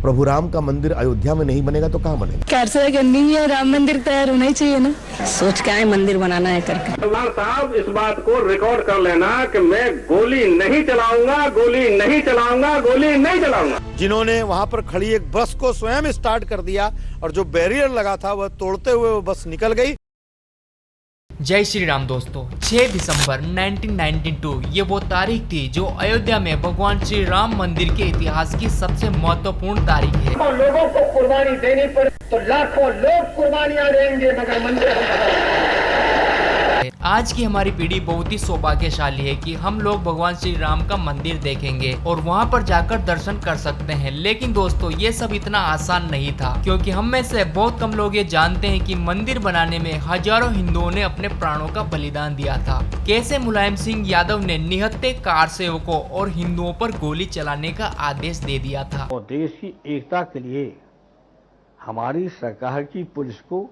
प्रभु राम का मंदिर अयोध्या में नहीं बनेगा तो कहाँ बनेगा? कारसेवा करनी है, राम मंदिर तैयार होना ही चाहिए ना। सोच के आए मंदिर बनाना है करके। सरदार साहब इस बात को रिकॉर्ड कर लेना कि मैं गोली नहीं चलाऊंगा, गोली नहीं चलाऊंगा, गोली नहीं चलाऊंगा। जिन्होंने वहां पर खड़ी एक बस को स्वयं स्टार्ट कर दिया और जो बैरियर लगा था वह तोड़ते हुए वो बस निकल गई। जय श्री राम दोस्तों, 6 दिसंबर 1992 ये वो तारीख थी जो अयोध्या में भगवान श्री राम मंदिर के इतिहास की सबसे महत्वपूर्ण तारीख है। लोगों को कुर्बानी देनी पड़े तो लाखों लोग कुर्बानियां देंगे मगर मंदिर। आज की हमारी पीढ़ी बहुत ही सौभाग्यशाली है कि हम लोग भगवान श्री राम का मंदिर देखेंगे और वहां पर जाकर दर्शन कर सकते हैं। लेकिन दोस्तों ये सब इतना आसान नहीं था, क्योंकि हम में से बहुत कम लोग ये जानते हैं कि मंदिर बनाने में हजारों हिंदुओं ने अपने प्राणों का बलिदान दिया था। कैसे मुलायम सिंह यादव ने निहत्थे कार सेवकों और हिंदुओं पर गोली चलाने का आदेश दे दिया था। और देश की एकता के लिए हमारी सरकार की पुलिस को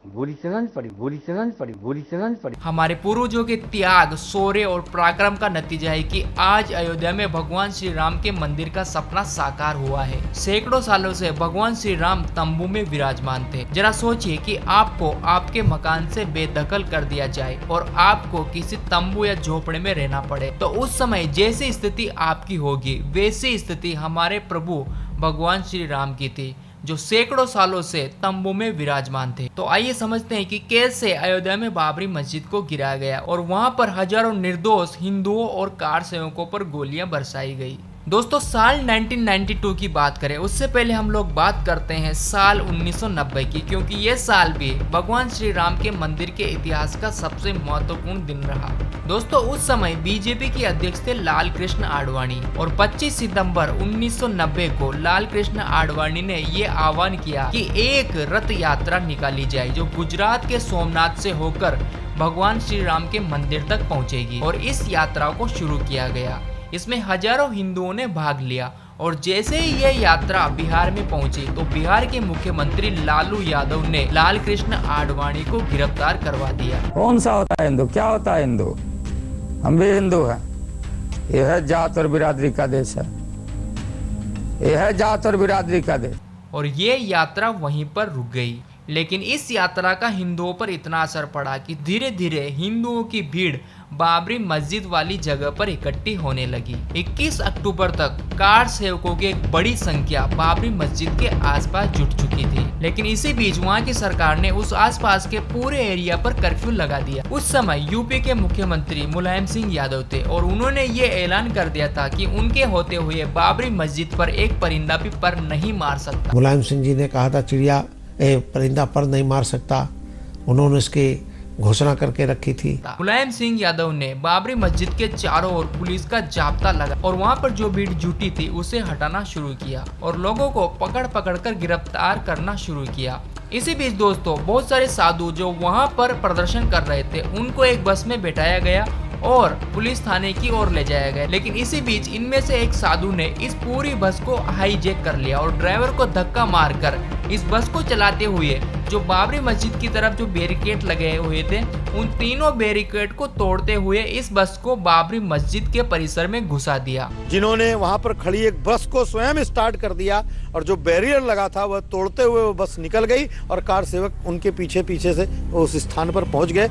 गोली चलानी पड़ी। हमारे पूर्वजों के त्याग, शौर्य और पराक्रम का नतीजा है कि आज अयोध्या में भगवान श्री राम के मंदिर का सपना साकार हुआ है। सैकड़ों सालों से भगवान श्री राम तंबू में विराजमान थे। जरा सोचिए कि आपको आपके मकान से बेदखल कर दिया जाए और आपको किसी तंबू या झोपड़े में रहना पड़े, तो उस समय जैसी स्थिति आपकी होगी वैसी स्थिति हमारे प्रभु भगवान श्री राम की थी, जो सैकड़ों सालों से तंबू में विराजमान थे। तो आइए समझते हैं कि कैसे अयोध्या में बाबरी मस्जिद को गिराया गया और वहां पर हजारों निर्दोष हिंदुओं और कार सेवकों पर गोलियां बरसाई गई। दोस्तों साल 1992 की बात करें उससे पहले हम लोग बात करते हैं साल 1990 की, क्योंकि ये साल भी भगवान श्री राम के मंदिर के इतिहास का सबसे महत्वपूर्ण दिन रहा। दोस्तों उस समय बीजेपी के अध्यक्ष थे लाल कृष्ण आडवाणी और 25 सितंबर 1990 को लाल कृष्ण आडवाणी ने ये आह्वान किया कि एक रथ यात्रा निकाली जाए जो गुजरात के सोमनाथ से होकर भगवान श्री राम के मंदिर तक पहुंचेगी और इस यात्रा को शुरू किया गया। इसमें हजारों हिंदुओं ने भाग लिया और जैसे ही यह यात्रा बिहार में पहुंची तो बिहार के मुख्यमंत्री लालू यादव ने लाल कृष्ण आडवाणी को गिरफ्तार करवा दिया। कौन सा होता है हिंदू? क्या होता है हिंदू? हम भी हिंदू हैं। यह है जात और बिरादरी का देश है। यह है जात और बिरादरी का देश। और ये यात्रा वहीं पर रुक गई। लेकिन इस यात्रा का हिंदुओं पर इतना असर पड़ा कि धीरे धीरे हिंदुओं की भीड़ बाबरी मस्जिद वाली जगह पर इकट्ठी होने लगी। 21 अक्टूबर तक कार सेवकों की एक बड़ी संख्या बाबरी मस्जिद के आसपास जुट चुकी थी। लेकिन इसी बीच वहां की सरकार ने उस आसपास के पूरे एरिया पर कर्फ्यू लगा दिया। उस समय यूपी के मुख्यमंत्री मुलायम सिंह यादव थे और उन्होंने ये ऐलान कर दिया था कि उनके होते हुए बाबरी मस्जिद पर एक परिंदा भी पर नहीं मार सकता। मुलायम सिंह जी ने कहा था चिड़िया परिंदा पर नहीं मार सकता, उन्होंने इसकी घोषणा करके रखी थी। मुलायम सिंह यादव ने बाबरी मस्जिद के चारों ओर पुलिस का जाब्ता लगा और वहां पर जो भीड़ जुटी थी उसे हटाना शुरू किया और लोगों को पकड़ पकड़ कर गिरफ्तार करना शुरू किया। इसी बीच दोस्तों बहुत सारे साधु जो वहां पर प्रदर्शन कर रहे थे उनको एक बस में बैठाया गया और पुलिस थाने की ओर ले जाया गया। लेकिन इसी बीच इनमें से एक साधु ने इस पूरी बस को हाईजैक कर लिया और ड्राइवर को धक्का मारकर इस बस को चलाते हुए जो बाबरी मस्जिद की तरफ जो बैरिकेड लगे हुए थे उन तीनों बैरिकेड को तोड़ते हुए इस बस को बाबरी मस्जिद के परिसर में घुसा दिया। जिन्होंने वहां पर खड़ी एक बस को स्वयं स्टार्ट कर दिया और जो बैरियर लगा था वह तोड़ते हुए वो बस निकल गई और कार सेवक उनके पीछे पीछे से उस स्थान पर पहुंच गए।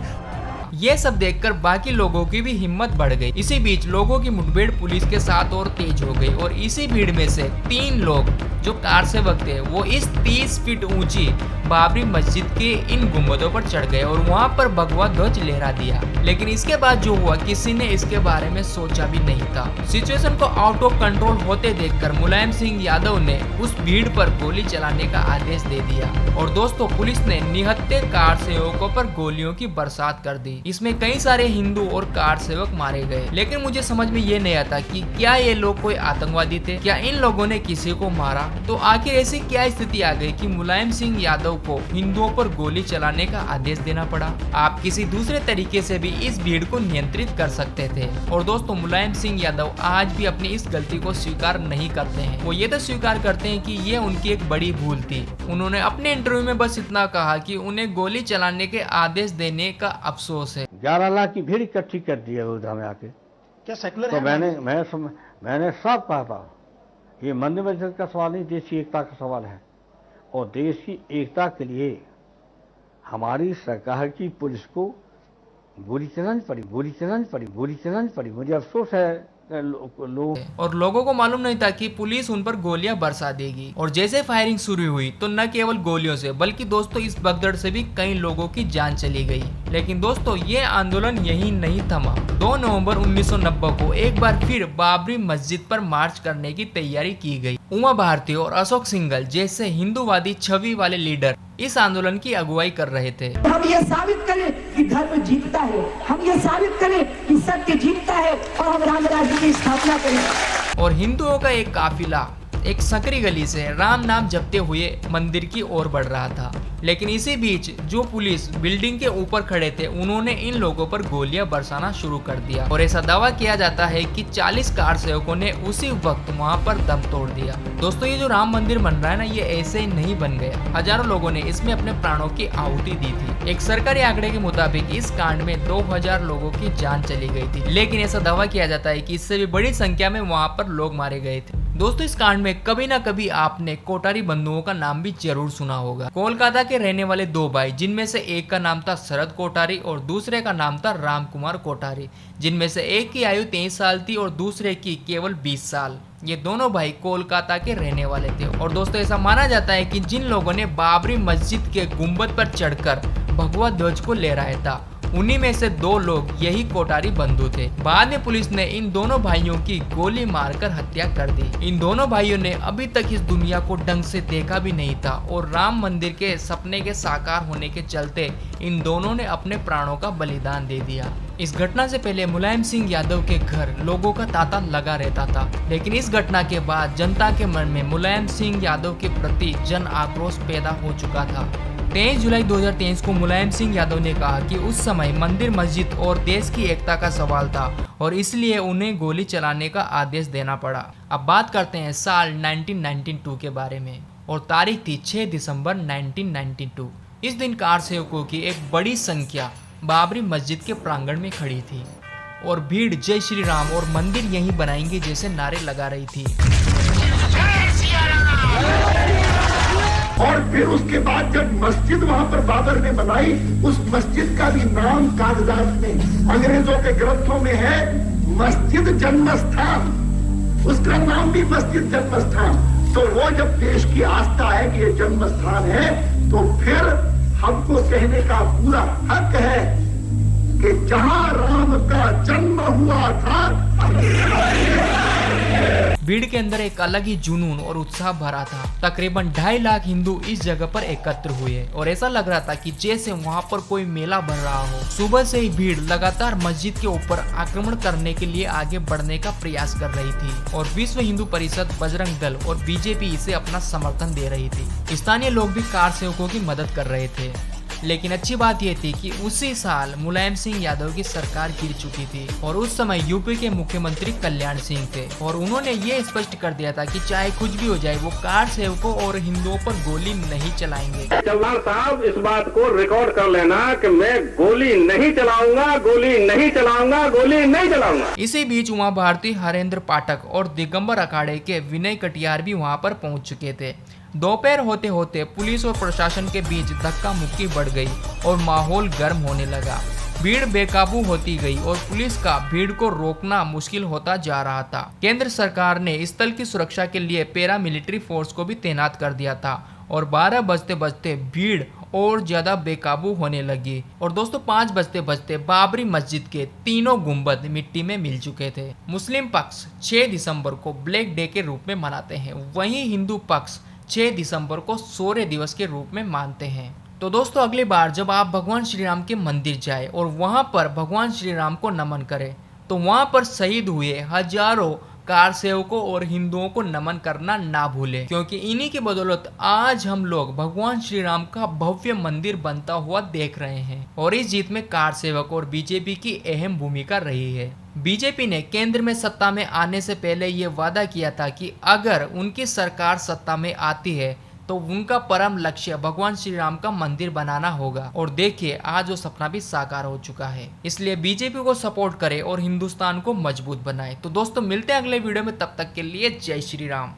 ये सब देखकर बाकी लोगों की भी हिम्मत बढ़ गई। इसी बीच लोगों की मुठभेड़ पुलिस के साथ और तेज हो गई और इसी भीड़ में से 3 लोग जो कार सेवक थे वो इस 30 फीट ऊंची बाबरी मस्जिद के इन गुंबदों पर चढ़ गए और वहां पर भगवा ध्वज लहरा दिया। लेकिन इसके बाद जो हुआ किसी ने इसके बारे में सोचा भी नहीं था। सिचुएशन को आउट ऑफ कंट्रोल होते देखकर मुलायम सिंह यादव ने उस भीड़ पर गोली चलाने का आदेश दे दिया और दोस्तों पुलिस ने निहत्थे कार सेवकों पर गोलियों की बरसात कर दी। इसमें कई सारे हिंदू और कार सेवक मारे गए। लेकिन मुझे समझ में ये नहीं आता कि क्या ये लोग कोई आतंकवादी थे, क्या इन लोगों ने किसी को मारा? तो आखिर ऐसी क्या स्थिति आ गई कि मुलायम सिंह यादव को हिंदुओं पर गोली चलाने का आदेश देना पड़ा? आप किसी दूसरे तरीके से भी इस भीड़ को नियंत्रित कर सकते थे। और दोस्तों मुलायम सिंह यादव आज भी अपनी इस गलती को स्वीकार नहीं करते हैं। वो ये तो स्वीकार करते हैं कि ये उनकी एक बड़ी भूल थी। उन्होंने अपने इंटरव्यू में बस इतना कहा कि उन्हें गोली चलाने के आदेश देने का अफसोस है। 11 लाख की भीड़ इकट्ठी कर दी अयोध्या में आके। क्या सेकुलर तो मैंने सब कहा था ये मंदिर मस्जिद का सवाल नहीं, देश की एकता का सवाल है। और देश की एकता के लिए हमारी सरकार की पुलिस को गोली चलानी पड़ी। मुझे अफसोस है और लोगों को मालूम नहीं था कि पुलिस उन पर गोलियां बरसा देगी। और जैसे फायरिंग शुरू हुई तो न केवल गोलियों से बल्कि दोस्तों इस भगदड़ से भी कई लोगों की जान चली गई। लेकिन दोस्तों ये आंदोलन यही नहीं थमा। 2 नवंबर 1990 को एक बार फिर बाबरी मस्जिद पर मार्च करने की तैयारी की गई। उमा भारती और अशोक सिंघल जैसे हिंदूवादी छवि वाले लीडर इस आंदोलन की अगुवाई कर रहे थे। हम ये साबित करें कि धर्म जीतता है, हम ये साबित करें कि सत्य जीतता है और हम राम राज्य की स्थापना करें। और हिंदुओं का एक काफिला एक सकरी गली से राम नाम जपते हुए मंदिर की ओर बढ़ रहा था। लेकिन इसी बीच जो पुलिस बिल्डिंग के ऊपर खड़े थे उन्होंने इन लोगों पर गोलियां बरसाना शुरू कर दिया। और ऐसा दावा किया जाता है कि 40 कार सेवकों ने उसी वक्त वहां पर दम तोड़ दिया। दोस्तों ये जो राम मंदिर बन रहा है ना, ये ऐसे ही नहीं बन गया। हजारों लोगों ने इसमें अपने प्राणों की आहुति दी थी। एक सरकारी आंकड़े के मुताबिक इस कांड में 2000 लोगों की जान चली गई थी। लेकिन ऐसा दावा किया जाता है कि इससे भी बड़ी संख्या में वहाँ पर लोग मारे गए थे। दोस्तों इस कांड में कभी ना कभी आपने कोठारी बंधुओं का नाम भी जरूर सुना होगा। कोलकाता के रहने वाले 2 भाई, जिनमें से एक का नाम था शरद कोठारी और दूसरे का नाम था राम कुमार कोठारी, जिनमें से एक की आयु 23 साल थी और दूसरे की केवल 20 साल। ये दोनों भाई कोलकाता के रहने वाले थे। और दोस्तों ऐसा माना जाता है कि जिन लोगों ने बाबरी मस्जिद के गुंबद पर चढ़कर भगवा ध्वज को लहराया था, उन्हीं में से 2 लोग यही कोठारी बंधु थे। बाद में पुलिस ने इन दोनों भाइयों की गोली मारकर हत्या कर दी। इन दोनों भाइयों ने अभी तक इस दुनिया को ढंग से देखा भी नहीं था और राम मंदिर के सपने के साकार होने के चलते इन दोनों ने अपने प्राणों का बलिदान दे दिया। इस घटना से पहले मुलायम सिंह यादव के घर लोगों का तांता लगा रहता था। लेकिन इस घटना के बाद जनता के मन में मुलायम सिंह यादव के प्रति जन आक्रोश पैदा हो चुका था। 23 जुलाई 2023 को मुलायम सिंह यादव ने कहा कि उस समय मंदिर मस्जिद और देश की एकता का सवाल था और इसलिए उन्हें गोली चलाने का आदेश देना पड़ा। अब बात करते हैं साल 1992 के बारे में और तारीख थी 6 दिसंबर 1992। इस दिन कार सेवकों की एक बड़ी संख्या बाबरी मस्जिद के प्रांगण में खड़ी थी और भीड़ जय श्री राम और मंदिर यहीं बनाएंगे जैसे नारे लगा रही थी। और फिर उसके बाद जब मस्जिद वहां पर बाबर ने बनाई, उस मस्जिद का भी नाम कागजात में अंग्रेजों के ग्रंथों में है मस्जिद जन्म स्थान। उसका नाम भी मस्जिद जन्म स्थान। तो वो जब देश की आस्था है कि ये जन्म स्थान है, तो फिर हमको कहने का पूरा हक है कि जहां राम का जन्म हुआ था। भीड़ के अंदर एक अलग ही जुनून और उत्साह भरा था। तकरीबन 2.5 लाख हिंदू इस जगह पर एकत्र हुए और ऐसा लग रहा था कि जैसे वहाँ पर कोई मेला बन रहा हो। सुबह से ही भीड़ लगातार मस्जिद के ऊपर आक्रमण करने के लिए आगे बढ़ने का प्रयास कर रही थी और विश्व हिंदू परिषद, बजरंग दल और बीजेपी इसे अपना समर्थन दे रही थी। स्थानीय लोग भी कार सेवकों की मदद कर रहे थे। लेकिन अच्छी बात यह थी कि उसी साल मुलायम सिंह यादव की सरकार गिर चुकी थी और उस समय यूपी के मुख्यमंत्री कल्याण सिंह थे और उन्होंने ये स्पष्ट कर दिया था कि चाहे कुछ भी हो जाए वो कार सेवकों और हिंदुओं पर गोली नहीं चलाएंगे। चौहान साहब इस बात को रिकॉर्ड कर लेना कि मैं गोली नहीं चलाऊंगा, गोली नहीं चलाऊंगा, गोली नहीं चलाऊंगा। इसी बीच उमा भारती, हरेंद्र पाठक और दिगंबर अखाड़े के विनय कटियार भी वहाँ पर पहुँच चुके थे। दोपहर होते होते पुलिस और प्रशासन के बीच धक्का मुक्की बढ़ गई और माहौल गर्म होने लगा। भीड़ बेकाबू होती गई और पुलिस का भीड़ को रोकना मुश्किल होता जा रहा था। केंद्र सरकार ने स्थल की सुरक्षा के लिए पैरा मिलिट्री फोर्स को भी तैनात कर दिया था और 12 बजते बजते भीड़ और ज्यादा बेकाबू होने लगी। और दोस्तों 5 बजते बजते बाबरी मस्जिद के तीनों गुंबद मिट्टी में मिल चुके थे। मुस्लिम पक्ष 6 दिसंबर को ब्लैक डे के रूप में मनाते हैं, वहीं हिंदू पक्ष 6 दिसंबर को शौर्य दिवस के रूप में मानते हैं। तो दोस्तों अगली बार जब आप भगवान श्री राम के मंदिर जाए और वहां पर भगवान श्री राम को नमन करें तो वहां पर शहीद हुए हजारों कार सेवकों और हिंदुओं को नमन करना ना भूलें, क्योंकि इन्हीं की बदौलत आज हम लोग भगवान श्री राम का भव्य मंदिर बनता हुआ देख रहे हैं और इस जीत में कार सेवक और बीजेपी की अहम भूमिका रही है। बीजेपी ने केंद्र में सत्ता में आने से पहले ये वादा किया था कि अगर उनकी सरकार सत्ता में आती है तो उनका परम लक्ष्य भगवान श्री राम का मंदिर बनाना होगा और देखिए आज वो सपना भी साकार हो चुका है। इसलिए बीजेपी को सपोर्ट करें और हिंदुस्तान को मजबूत बनाएं। तो दोस्तों मिलते हैं अगले वीडियो में, तब तक के लिए जय श्री राम।